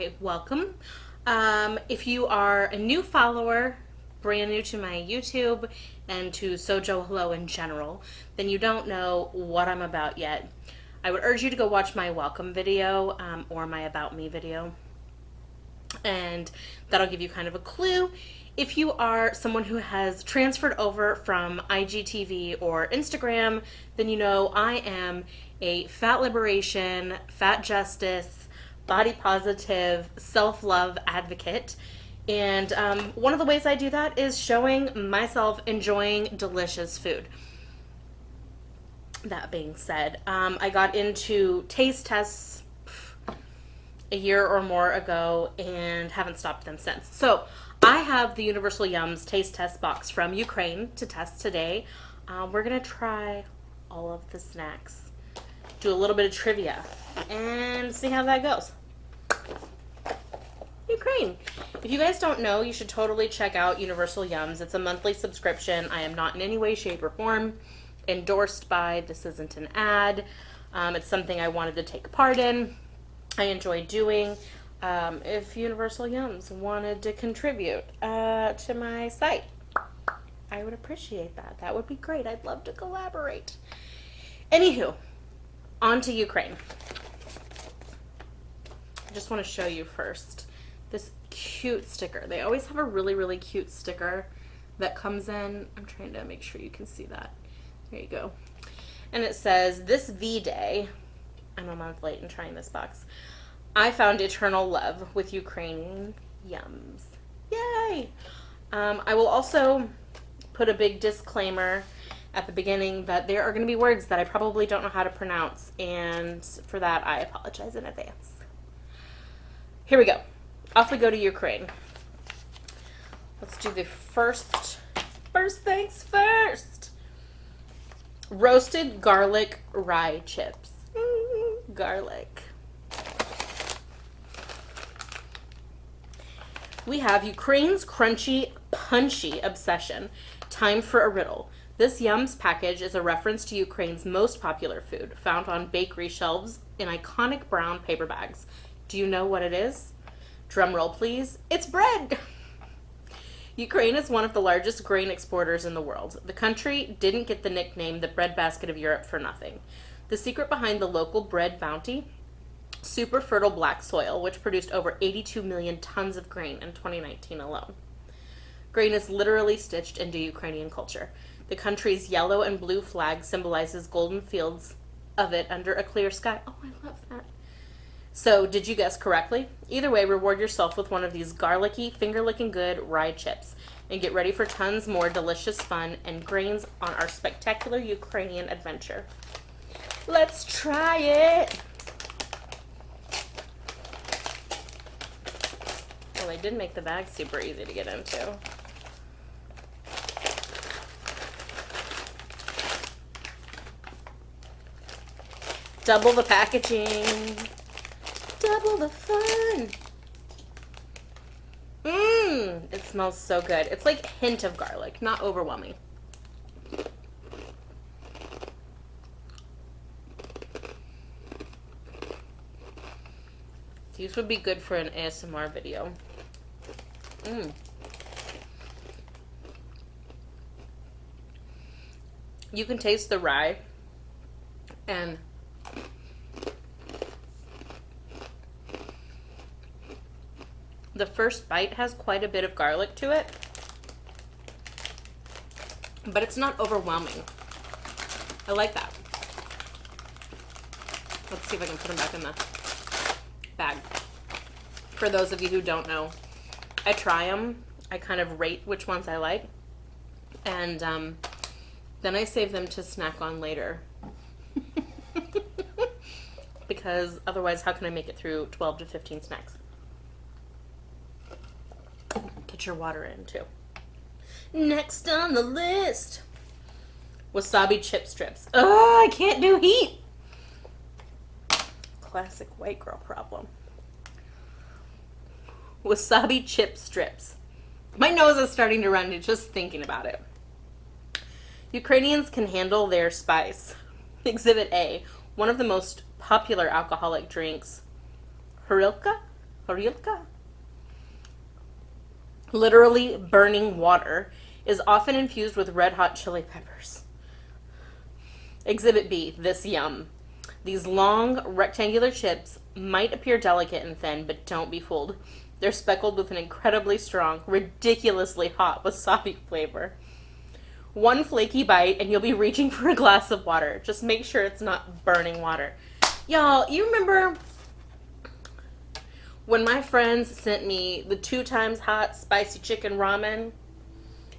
Okay, welcome. If you are a new follower, brand new to my YouTube and to Sojohello in general, then you don't know what I'm about yet. I would urge you to go watch my welcome video or my about me video, and that'll give you kind of a clue. If you are someone who has transferred over from IGTV or Instagram, then you know I am a fat liberation, fat justice, body positive, self-love advocate. And one of the ways I do that is showing myself enjoying delicious food. That being said, I got into taste tests a year or more ago and haven't stopped them since. So I have the Universal Yums taste test box from Ukraine to test today. We're going to try all of the snacks, do a little bit of trivia, and see how that goes. Ukraine. If you guys don't know, you should totally check out Universal Yums. It's a monthly subscription. I am not in any way, shape, or form endorsed by. This isn't an ad. It's something I wanted to take part in. I enjoy doing. If Universal Yums wanted to contribute to my site, I would appreciate that. That would be great. I'd love to collaborate. Anywho, on to Ukraine. I just want to show you first this cute sticker. They always have a really, really cute sticker that comes in. I'm trying to make sure you can see that. There you go. And it says, "This V-Day," I'm a month late in trying this box, "I found eternal love with Ukrainian yums." Yay! I will also put a big disclaimer at the beginning that there are going to be words that I probably don't know how to pronounce, and for that I apologize in advance. Here we go. Off we go to Ukraine. Let's do the first things first. Roasted garlic rye chips. Garlic. We have Ukraine's crunchy, punchy obsession. Time for a riddle. This Yums package is a reference to Ukraine's most popular food, found on bakery shelves in iconic brown paper bags. Do you know what it is? Drum roll, please. It's bread! Ukraine is one of the largest grain exporters in the world. The country didn't get the nickname the breadbasket of Europe for nothing. The secret behind the local bread bounty: super fertile black soil, which produced over 82 million tons of grain in 2019 alone. Grain is literally stitched into Ukrainian culture. The country's yellow and blue flag symbolizes golden fields of it under a clear sky. Oh, I love that. So, did you guess correctly? Either way, reward yourself with one of these garlicky, finger-licking good rye chips, and get ready for tons more delicious fun and grains on our spectacular Ukrainian adventure. Let's try it! Well, they did make the bag super easy to get into. Double the packaging. Double the fun. It smells so good. It's like a hint of garlic, not overwhelming. These would be good for an ASMR video. You can taste the rye, and the first bite has quite a bit of garlic to it, but it's not overwhelming. I like that. Let's see if I can put them back in the bag. For those of you who don't know, I try them. I kind of rate which ones I like, and then I save them to snack on later. Because otherwise, how can I make it through 12 to 15 snacks? Get your water in, too. Next on the list, wasabi chip strips. Oh, I can't do heat. Classic white girl problem. Wasabi chip strips. My nose is starting to run just thinking about it. Ukrainians can handle their spice. Exhibit A, one of the most popular alcoholic drinks, horilka? Horilka, literally burning water, is often infused with red hot chili peppers. Exhibit B, this yum. These long, rectangular chips might appear delicate and thin, but don't be fooled. They're speckled with an incredibly strong, ridiculously hot wasabi flavor. One flaky bite and you'll be reaching for a glass of water. Just make sure it's not burning water. Y'all, you remember when my friends sent me the 2 times hot spicy chicken ramen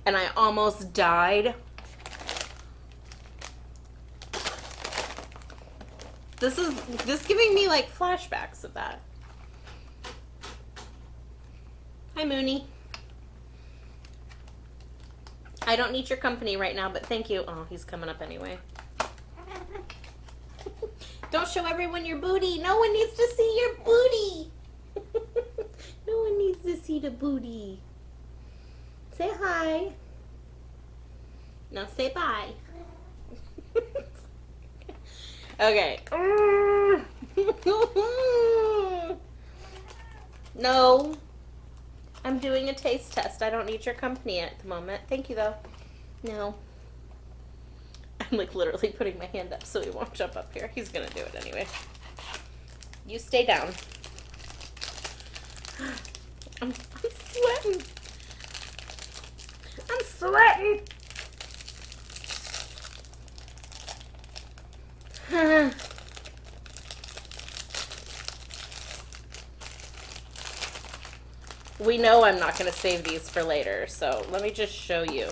and I almost died? This is giving me like flashbacks of that. Hi, Mooney. I don't need your company right now, but thank you. Oh, he's coming up anyway. Don't show everyone your booty. No one needs to see your booty. No one needs to see the booty. Say hi. Now say bye. Okay. No. I'm doing a taste test. I don't need your company at the moment. Thank you, though. No. I'm like literally putting my hand up so he won't jump up here. He's gonna do it anyway. You stay down. I'm sweating. I'm sweating. We know I'm not going to save these for later, so let me just show you.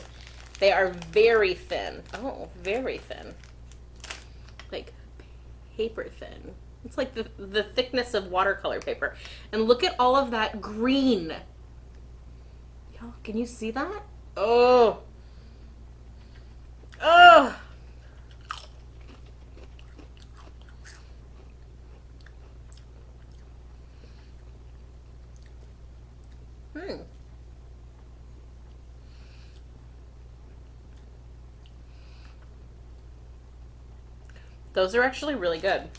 They are very thin. Oh, very thin. Like paper thin. It's like the thickness of watercolor paper. And look at all of that green. Y'all, can you see that? Oh. Oh. Those are actually really good.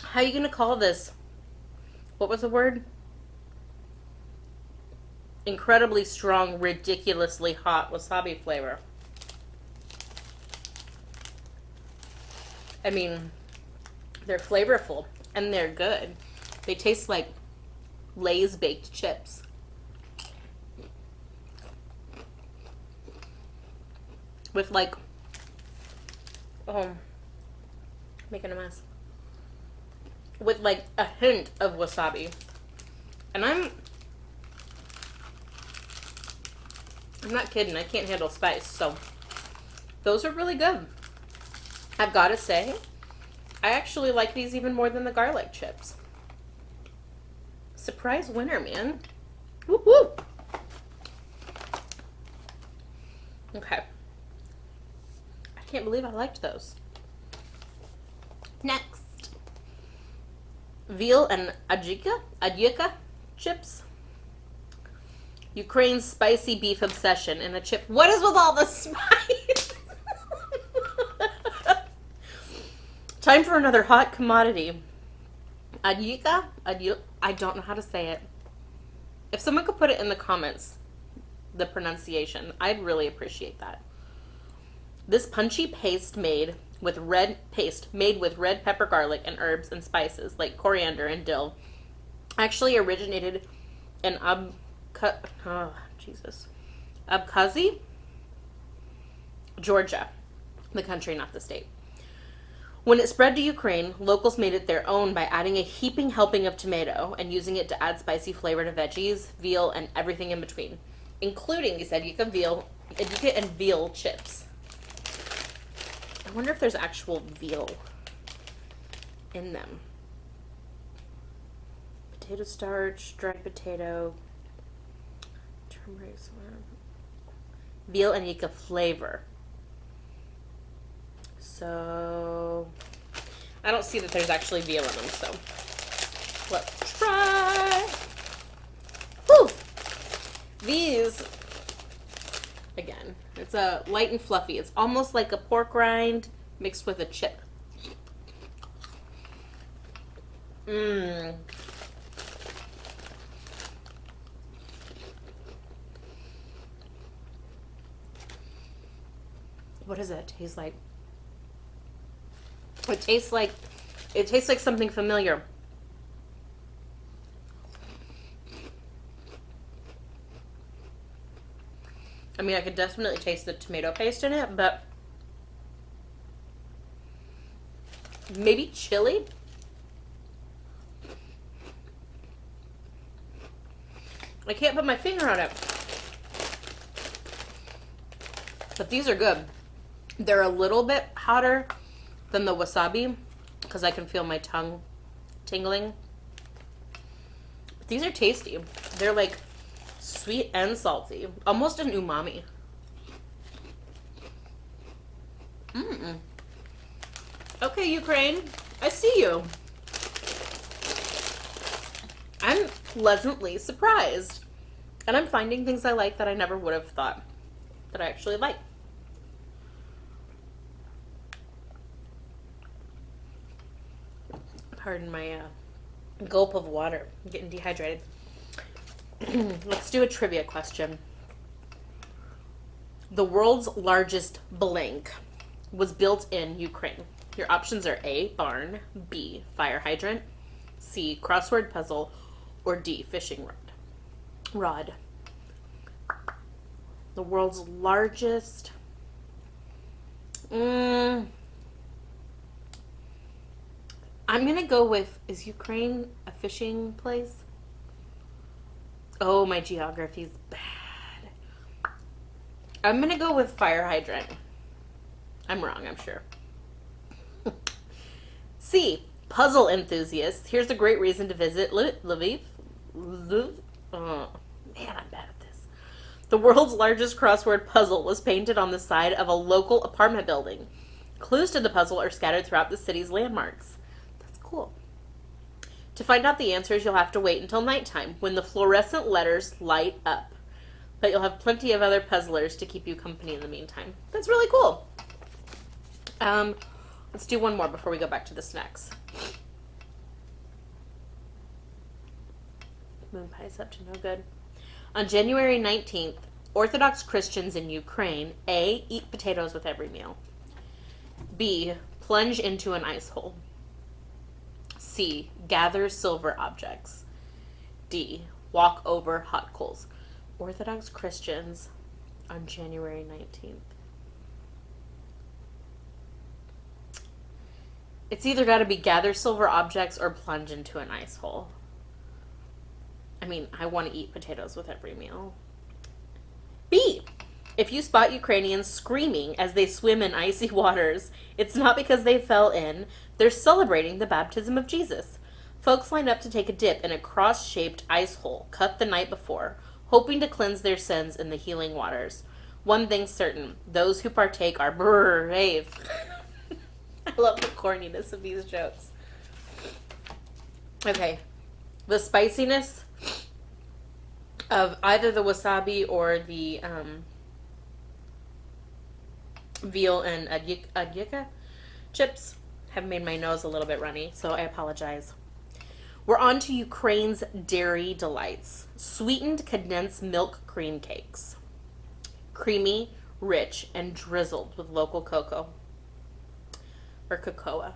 How are you gonna call this? What was the word? Incredibly strong, ridiculously hot wasabi flavor. I mean, they're flavorful and they're good. They taste like Lay's baked chips. With like, making a mess. With like a hint of wasabi. And I'm not kidding, I can't handle spice, so those are really good. I've got to say, I actually like these even more than the garlic chips. Surprise winner, man. Whoop whoop. Okay. I can't believe I liked those. Next. Veal and adjika chips. Ukraine's spicy beef obsession in a chip. What is with all the spice? Time for another hot commodity. Adjika? I don't know how to say it. If someone could put it in the comments, the pronunciation, I'd really appreciate that. This punchy paste made with red pepper, garlic, and herbs and spices like coriander and dill actually originated in Abkhazia, Georgia, the country, not the state. When it spread to Ukraine, locals made it their own by adding a heaping helping of tomato and using it to add spicy flavor to veggies, veal, and everything in between, including, he said, adjika and veal chips. I wonder if there's actual veal in them. Potato starch, dried potato, turmeric, veal and adjika flavor. So I don't see that there's actually veal in them, so let's try. These, again, it's a light and fluffy. It's almost like a pork rind mixed with a chip. Mmm. What does it taste like? It tastes like something familiar. I mean, I could definitely taste the tomato paste in it, but maybe chili? I can't put my finger on it. But these are good. They're a little bit hotter than the wasabi because I can feel my tongue tingling. But these are tasty. They're like sweet and salty. Almost an umami. Mm-mm. Okay, Ukraine. I see you. I'm pleasantly surprised. And I'm finding things I like that I never would have thought that I actually like. Pardon my gulp of water. I'm getting dehydrated. Let's do a trivia question. The world's largest blank was built in Ukraine. Your options are A, barn, B, fire hydrant, C, crossword puzzle, or D, fishing rod. The world's largest. I'm going to go with, is Ukraine a fishing place? Oh, my geography's bad. I'm going to go with fire hydrant. I'm wrong, I'm sure. C, puzzle enthusiasts. Here's a great reason to visit Lviv. Oh, man, I'm bad at this. The world's largest crossword puzzle was painted on the side of a local apartment building. Clues to the puzzle are scattered throughout the city's landmarks. That's cool. To find out the answers, you'll have to wait until nighttime when the fluorescent letters light up. But you'll have plenty of other puzzlers to keep you company in the meantime. That's really cool. Let's do one more before we go back to the snacks. Moon pie's up to no good. On January 19th, Orthodox Christians in Ukraine, A, eat potatoes with every meal. B, plunge into an ice hole. C, gather silver objects. D, walk over hot coals. Orthodox Christians on January 19th. It's either got to be gather silver objects or plunge into an ice hole. I mean, I want to eat potatoes with every meal. B, if you spot Ukrainians screaming as they swim in icy waters, it's not because they fell in. They're celebrating the baptism of Jesus. Folks line up to take a dip in a cross-shaped ice hole cut the night before, hoping to cleanse their sins in the healing waters. One thing's certain, those who partake are brave. I love the corniness of these jokes. Okay. The spiciness of either the wasabi or the veal and adjika chips have made my nose a little bit runny, so I apologize. We're on to Ukraine's dairy delights. Sweetened condensed milk cream cakes. Creamy, rich, and drizzled with local cocoa. Or cocoa.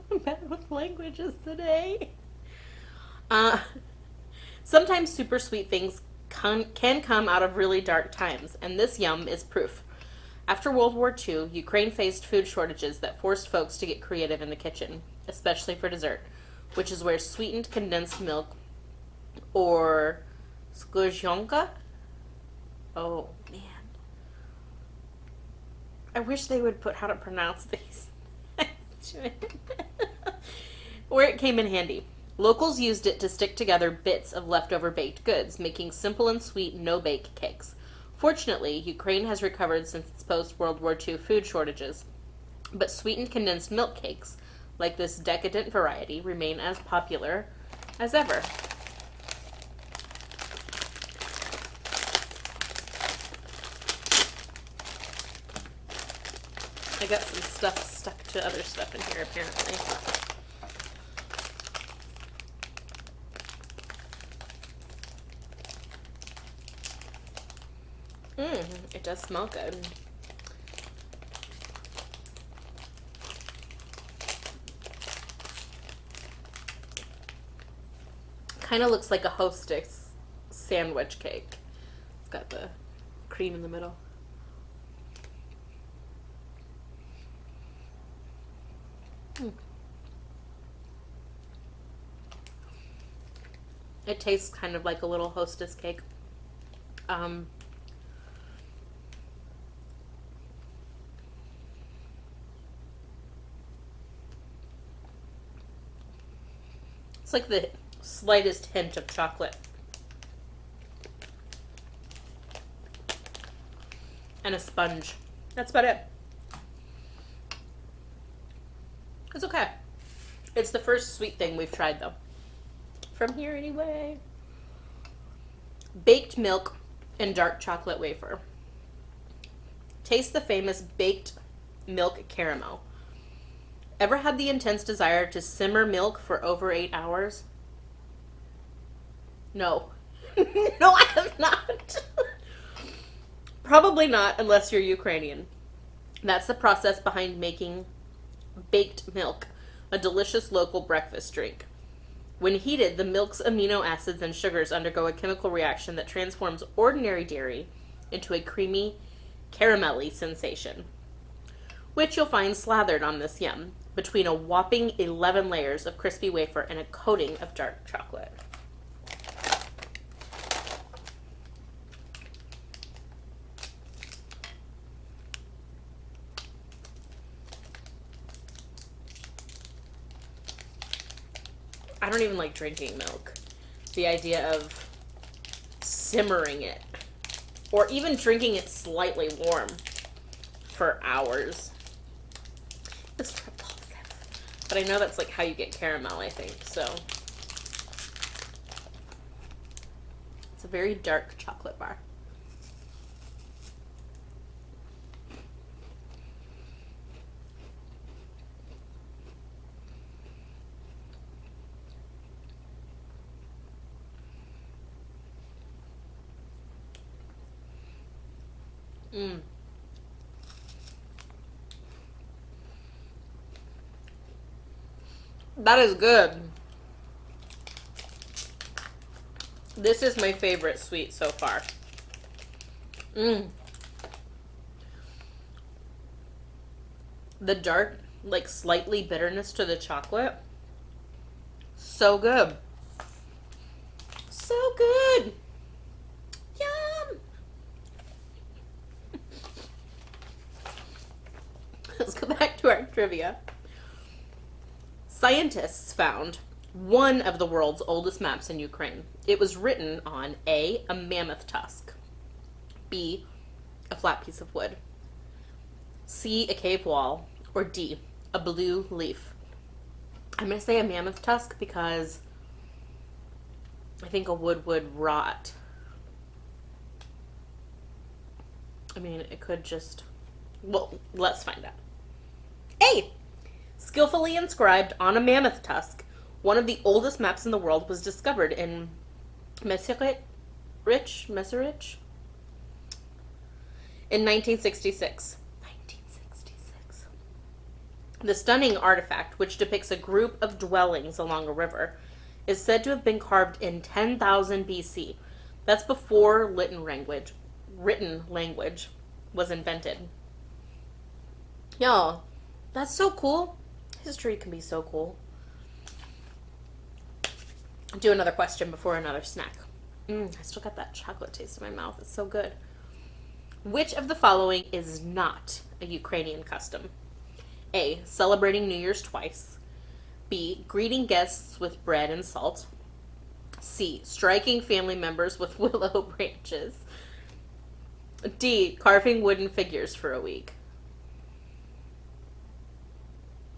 I'm bad with languages today. Sometimes super sweet things can come out of really dark times, and this yum is proof. After World War II, Ukraine faced food shortages that forced folks to get creative in the kitchen, especially for dessert, which is where sweetened condensed milk, or Sojohello. Oh, man. I wish they would put how to pronounce these. Where it came in handy. Locals used it to stick together bits of leftover baked goods, making simple and sweet no-bake cakes. Fortunately, Ukraine has recovered since its post-World War II food shortages, but sweetened condensed milk cakes, like this decadent variety, remain as popular as ever. I got some stuff stuck to other stuff in here, apparently. It does smell good. Kind of looks like a Hostess sandwich cake. It's got the cream in the middle. It tastes kind of like a little Hostess cake. It's like the slightest hint of chocolate. And a sponge. That's about it. It's okay. It's the first sweet thing we've tried, though. From here, anyway. Baked milk and dark chocolate wafer. Taste the famous baked milk caramel. Ever had the intense desire to simmer milk for over 8 hours? No. No, I have not. Probably not unless you're Ukrainian. That's the process behind making baked milk, a delicious local breakfast drink. When heated, the milk's amino acids and sugars undergo a chemical reaction that transforms ordinary dairy into a creamy, caramelly sensation, which you'll find slathered on this yum between a whopping 11 layers of crispy wafer and a coating of dark chocolate. I don't even like drinking milk. The idea of simmering it, or even drinking it slightly warm for hours. It's repulsive. But I know that's like how you get caramel, I think, so. It's a very dark chocolate bar. That is good. This is my favorite sweet so far. The dark, like slightly bitterness to the chocolate. So good. So good. Yum. Let's go back to our trivia. Scientists found one of the world's oldest maps in Ukraine. It was written on A, a mammoth tusk, B, a flat piece of wood, C, a cave wall, or D, a blue leaf. I'm going to say a mammoth tusk because I think a wood would rot. I mean, it could just... Well, let's find out. A, skillfully inscribed on a mammoth tusk, one of the oldest maps in the world was discovered in Meserich in 1966. The stunning artifact, which depicts a group of dwellings along a river, is said to have been carved in 10,000 BC. That's before written language was invented. Y'all, that's so cool. History can be so cool. I'll do another question before another snack. I still got that chocolate taste in my mouth. It's so good. Which of the following is not a Ukrainian custom? A, celebrating New Year's twice. B, greeting guests with bread and salt. C, striking family members with willow branches. D, carving wooden figures for a week.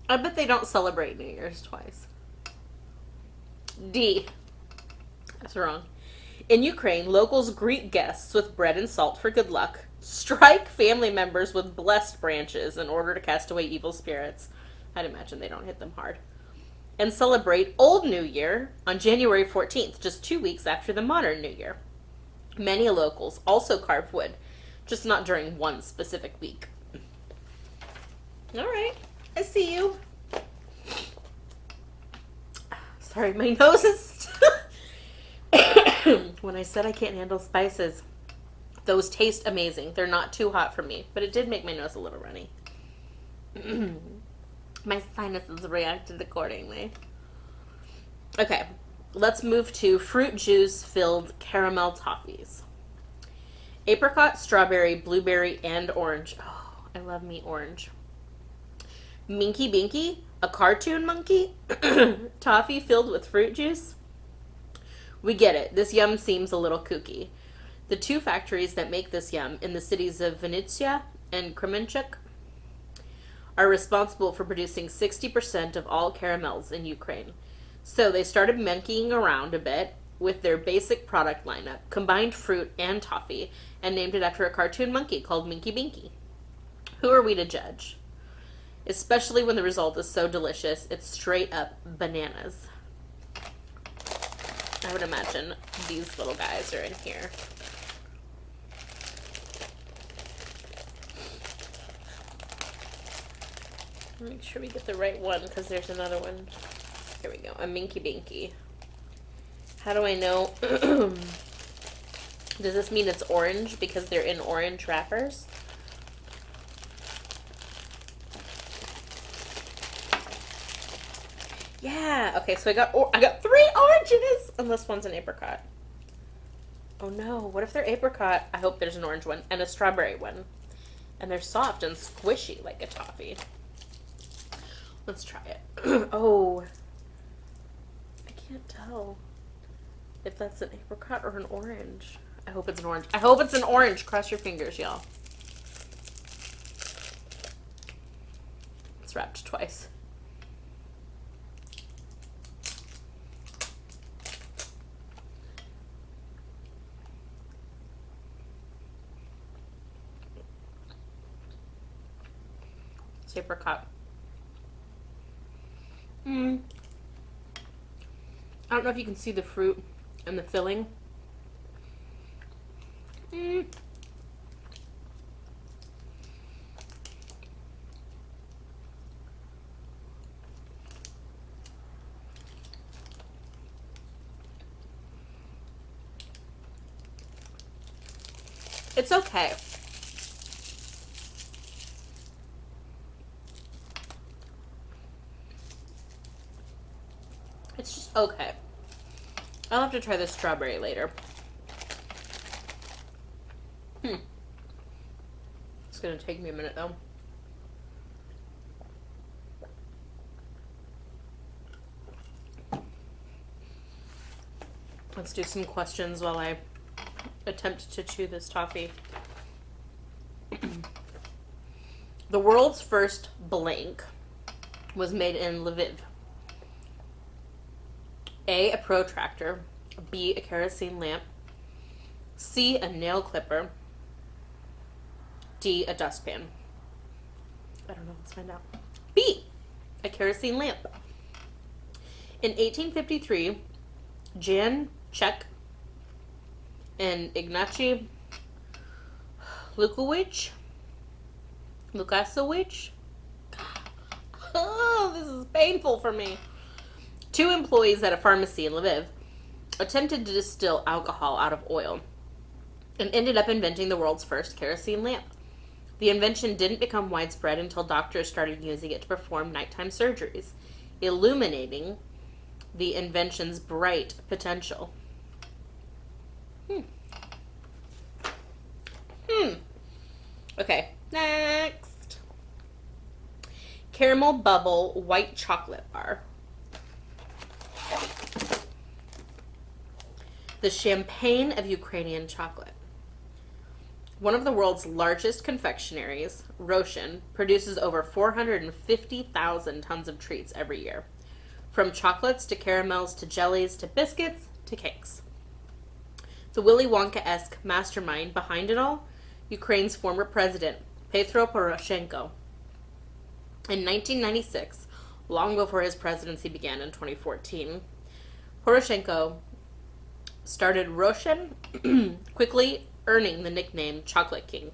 I bet they don't celebrate New Year's twice. D. That's wrong. In Ukraine, locals greet guests with bread and salt for good luck, Strike family members with blessed branches in order to cast away evil spirits. I'd imagine they don't hit them hard. And celebrate Old New Year on January 14th, just 2 weeks after the modern New Year. Many locals also carve wood, just not during one specific week. All right, I see you. Sorry, my nose is... When I said I can't handle spices, those taste amazing. They're not too hot for me, but it did make my nose a little runny. My sinuses reacted accordingly. Okay, let's move to fruit juice filled caramel toffees. Apricot, strawberry, blueberry, and orange. Oh, I love me orange. Minky Binky, a cartoon monkey, toffee filled with fruit juice. We get it. This yum seems a little kooky. The two factories that make this yum in the cities of Vinnytsia and Kremenchuk are responsible for producing 60% of all caramels in Ukraine. So they started monkeying around a bit with their basic product lineup, combined fruit and toffee, and named it after a cartoon monkey called Minky Binky. Who are we to judge? Especially when the result is so delicious, it's straight up bananas. I would imagine these little guys are in here. Make sure we get the right one, because there's another one. Here we go, a Minky Binky. How do I know? Does this mean it's orange because they're in orange wrappers? Yeah, okay, so I got 3 oranges, unless one's an apricot. Oh no, what if they're apricot? I hope there's an orange one and a strawberry one. And they're soft and squishy like a toffee. Let's try it. Oh, I can't tell if that's an apricot or an orange. I hope it's an orange. I hope it's an orange. Cross your fingers, y'all. It's wrapped twice. It's apricot. I don't know if you can see the fruit and the filling. It's okay. It's just okay. I'll have to try the strawberry later. It's gonna take me a minute though. Let's do some questions while I attempt to chew this toffee. The world's first blank was made in Lviv. A protractor, B, a kerosene lamp, C, a nail clipper, D, a dustpan. I don't know, let's find out. B, a kerosene lamp. In 1853, Jan Czech and Ignacy Lukasiewicz. Oh, this is painful for me. 2 employees at a pharmacy in Lviv attempted to distill alcohol out of oil and ended up inventing the world's first kerosene lamp. The invention didn't become widespread until doctors started using it to perform nighttime surgeries, illuminating the invention's bright potential. Okay, next. Caramel Bubble White Chocolate Bar. The champagne of Ukrainian chocolate. One of the world's largest confectionaries, Roshan, produces over 450,000 tons of treats every year. From chocolates to caramels to jellies to biscuits to cakes. The Willy Wonka-esque mastermind behind it all Ukraine's former president, Petro Poroshenko. In 1996, long before his presidency began in 2014, Poroshenko started Roshan, quickly earning the nickname Chocolate King.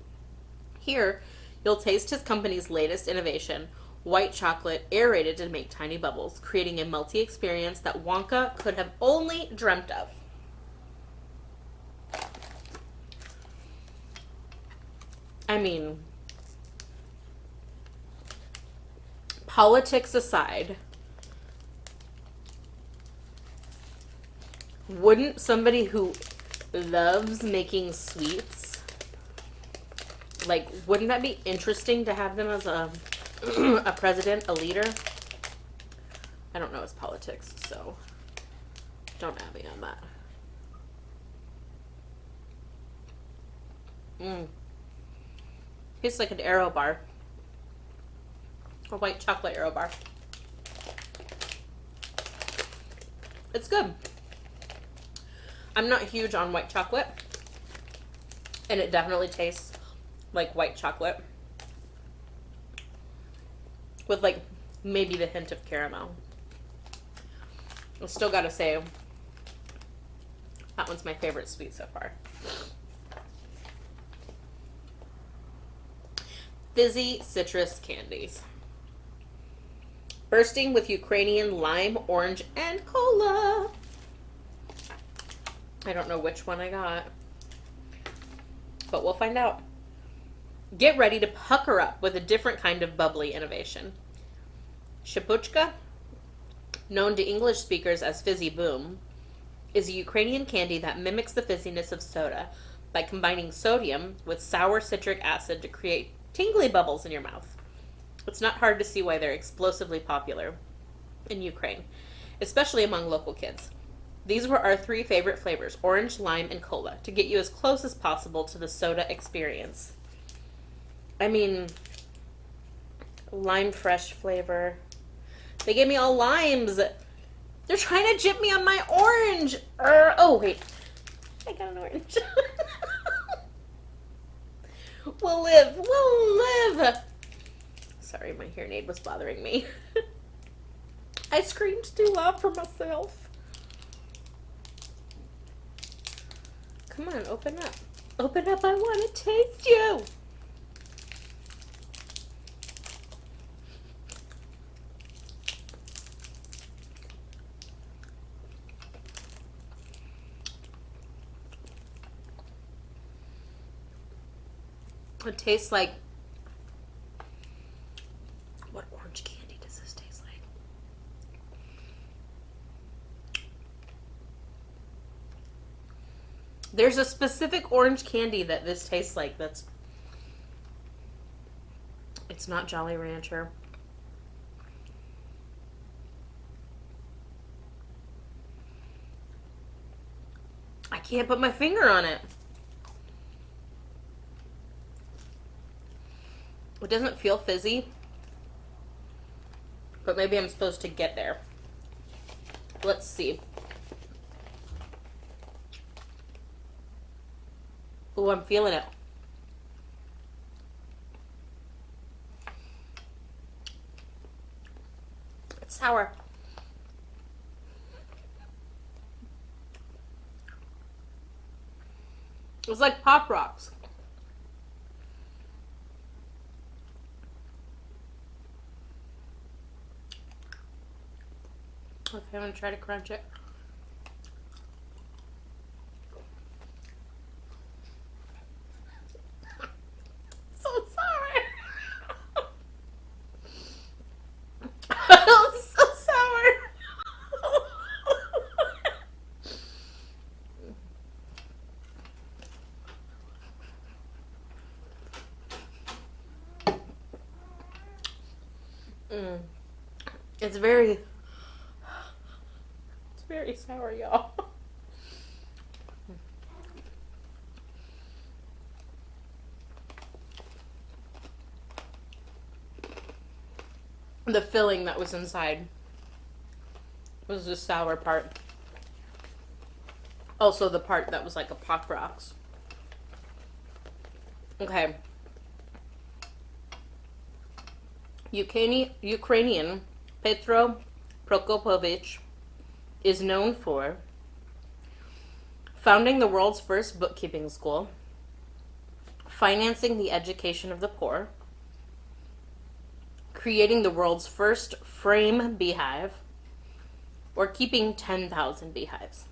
Here, you'll taste his company's latest innovation, white chocolate aerated to make tiny bubbles, creating a melty experience that Wonka could have only dreamt of. I mean, politics aside, wouldn't somebody who loves making sweets, like, wouldn't that be interesting to have them as a president, a leader? I don't know his politics, so don't at me on that. Tastes like an Aero bar. A white chocolate Aero bar. It's good. I'm not huge on white chocolate, and it definitely tastes like white chocolate with like maybe the hint of caramel. I still gotta say that one's my favorite sweet so far. Fizzy citrus candies. Bursting with Ukrainian lime, orange, and cola. I don't know which one I got, but we'll find out. Get ready to pucker up with a different kind of bubbly innovation. Shipuchka, known to English speakers as Fizzy Boom, is a Ukrainian candy that mimics the fizziness of soda by combining sodium with sour citric acid to create tingly bubbles in your mouth. It's not hard to see why they're explosively popular in Ukraine, especially among local kids. These were our 3 favorite flavors, orange, lime, and cola, to get you as close as possible to the soda experience. I mean, lime fresh flavor. They gave me all limes. They're trying to jip me on my orange. Oh, wait. I got an orange. We'll live. We'll live. Sorry, my hearing aid was bothering me. I screamed too loud for myself. Come on, open up. Open up, I want to taste you. It tastes like... What orange candy does this taste like? There's a specific orange candy that this tastes like that's... It's not Jolly Rancher. I can't put my finger on it. It doesn't feel fizzy, but maybe I'm supposed to get there. Let's see. Oh, I'm feeling it. It's sour. It's like Pop Rocks. Okay, I'm gonna try to crunch it. So sour. It's so sour. It's very sour, y'all. The filling that was inside was the sour part. Also the part that was like a Pop Rocks. Okay. Ukrainian Petro Prokopovich is known for founding the world's first bookkeeping school, financing the education of the poor, creating the world's first frame beehive, or keeping 10,000 beehives.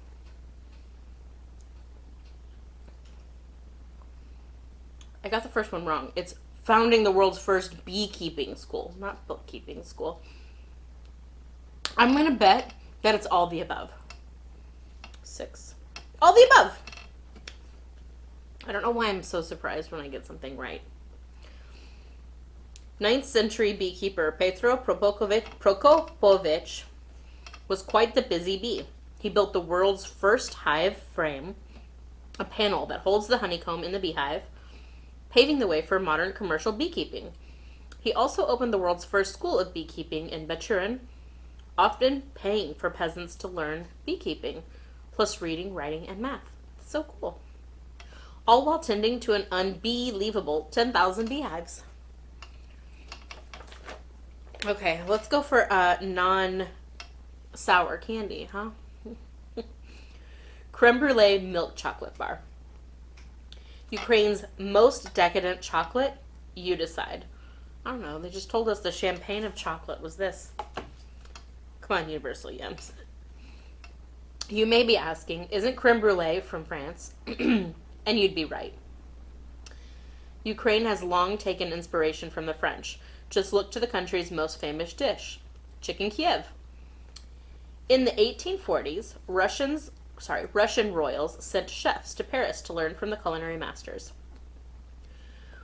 I got the first one wrong. It's founding the world's first beekeeping school, not bookkeeping school. I'm going to bet that it's all the above. 6. All the above. I don't know why I'm so surprised when I get something right. 9th century beekeeper Petro Prokopovich was quite the busy bee. He built the world's first hive frame, a panel that holds the honeycomb in the beehive, paving the way for modern commercial beekeeping. He also opened the world's first school of beekeeping in Baturin, often paying for peasants to learn beekeeping, plus reading, writing, and math. So cool. All while tending to an unbelievable 10,000 beehives. Okay, let's go for non-sour candy, huh? Creme brulee milk chocolate bar. Ukraine's most decadent chocolate? You decide. I don't know, they just told us the champagne of chocolate was this. Come on, Universal Yums. You may be asking, isn't creme brulee from France? And you'd be right. Ukraine has long taken inspiration from the French. Just look to the country's most famous dish, chicken Kiev. In the 1840s, Russian royals sent chefs to Paris to learn from the culinary masters.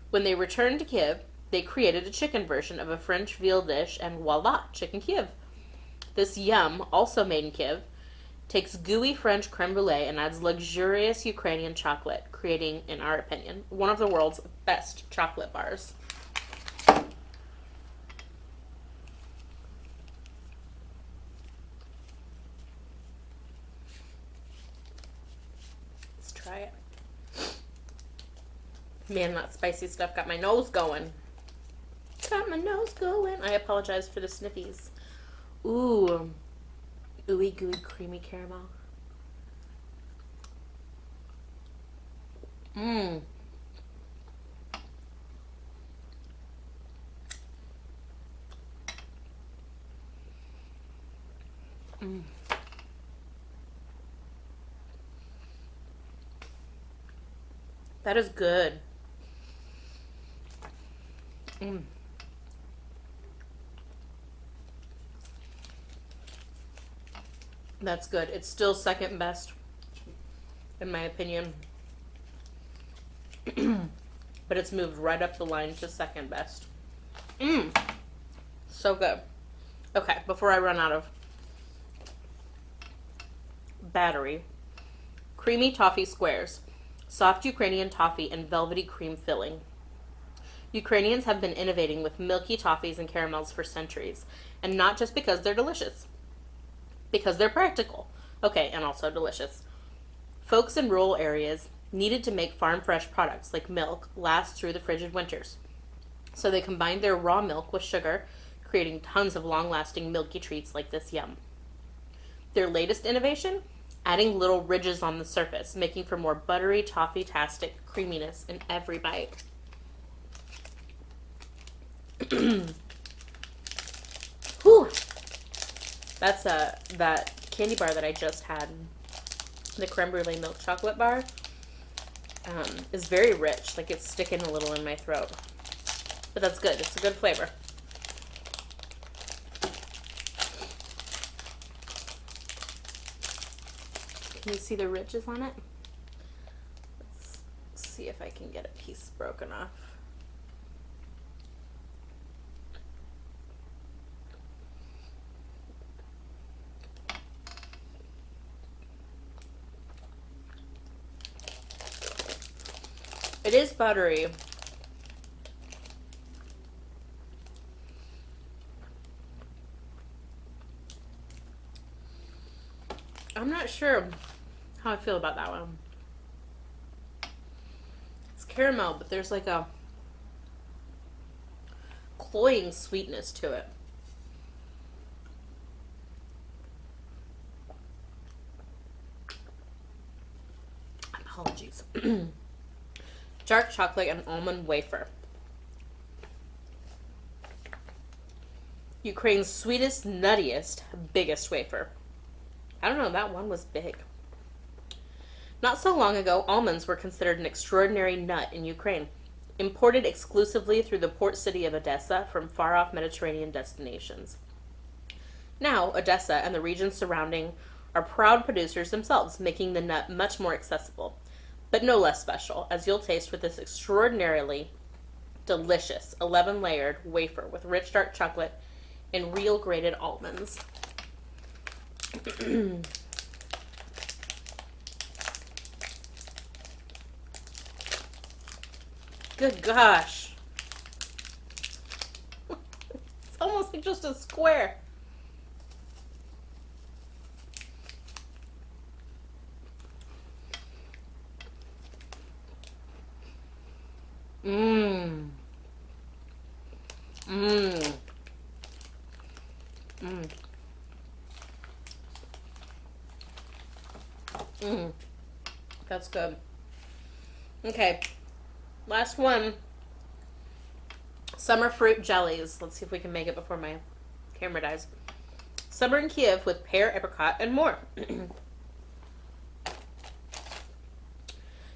When they returned to Kiev, they created a chicken version of a French veal dish, and voila, chicken Kiev. This yum, also made in Kiev, takes gooey French creme brulee and adds luxurious Ukrainian chocolate, creating, in our opinion, one of the world's best chocolate bars. Let's try it. Man, that spicy stuff got my nose going. Got my nose going. I apologize for the sniffies. Ooh. Ooey gooey creamy caramel. Mmm. Mmm. That is good. Mmm. That's good. It's still second best, in my opinion. But it's moved right up the line to second best. Mmm. So good. Okay, before I run out of battery. Creamy toffee squares. Soft Ukrainian toffee and velvety cream filling. Ukrainians have been innovating with milky toffees and caramels for centuries, and not just because they're delicious. Because they're practical. Okay, and also delicious. Folks in rural areas needed to make farm-fresh products like milk last through the frigid winters. So they combined their raw milk with sugar, creating tons of long-lasting milky treats like this yum. Their latest innovation? Adding little ridges on the surface, making for more buttery, toffee-tastic creaminess in every bite. Whew. That's that candy bar that I just had, the creme brulee milk chocolate bar, is very rich. Like, it's sticking a little in my throat. But that's good. It's a good flavor. Can you see the ridges on it? Let's see if I can get a piece broken off. It is buttery. I'm not sure how I feel about that one. It's caramel, but there's like a cloying sweetness to it. Apologies. Dark chocolate and almond wafer. Ukraine's sweetest, nuttiest, biggest wafer. I don't know, that one was big. Not so long ago, almonds were considered an extraordinary nut in Ukraine, imported exclusively through the port city of Odessa from far-off Mediterranean destinations. Now, Odessa and the regions surrounding are proud producers themselves, making the nut much more accessible, but no less special, as you'll taste with this extraordinarily delicious 11-layered wafer with rich dark chocolate and real grated almonds. Good gosh. It's almost like just a square. Mmm. Mmm. Mmm. Mmm. That's good. Okay. Last one. Summer fruit jellies. Let's see if we can make it before my camera dies. Summer in Kiev with pear, apricot, and more.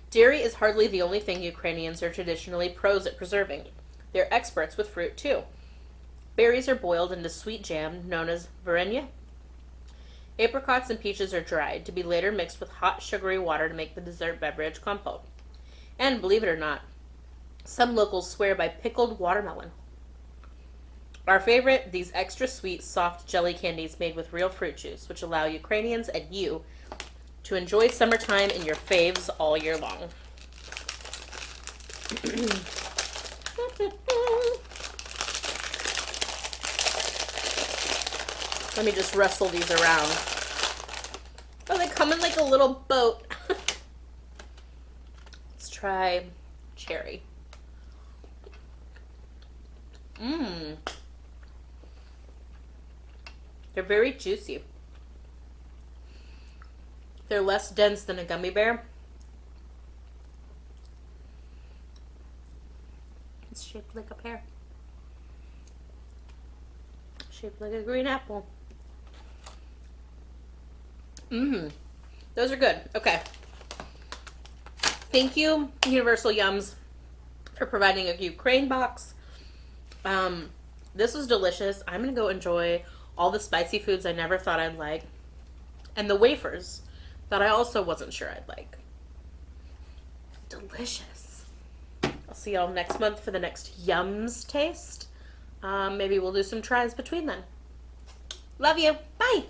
Dairy is hardly the only thing Ukrainians are traditionally pros at preserving. They're experts with fruit, too. Berries are boiled into sweet jam known as varenya. Apricots and peaches are dried to be later mixed with hot, sugary water to make the dessert beverage compote. And believe it or not, some locals swear by pickled watermelon. Our favorite, these extra sweet, soft jelly candies made with real fruit juice, which allow Ukrainians and you to enjoy summertime in your faves all year long. Let me just wrestle these around. Oh, they come in like a little boat. Let's try cherry. Mmm. They're very juicy. They're less dense than a gummy bear. It's shaped like a pear. Shaped like a green apple. Mmm. Those are good. Okay. Thank you, Universal Yums, for providing a Ukraine box. This was delicious. I'm going to go enjoy all the spicy foods I never thought I'd like. And the wafers that I also wasn't sure I'd like. Delicious. I'll see y'all next month for the next Yums taste. Maybe we'll do some tries between then. Love you. Bye.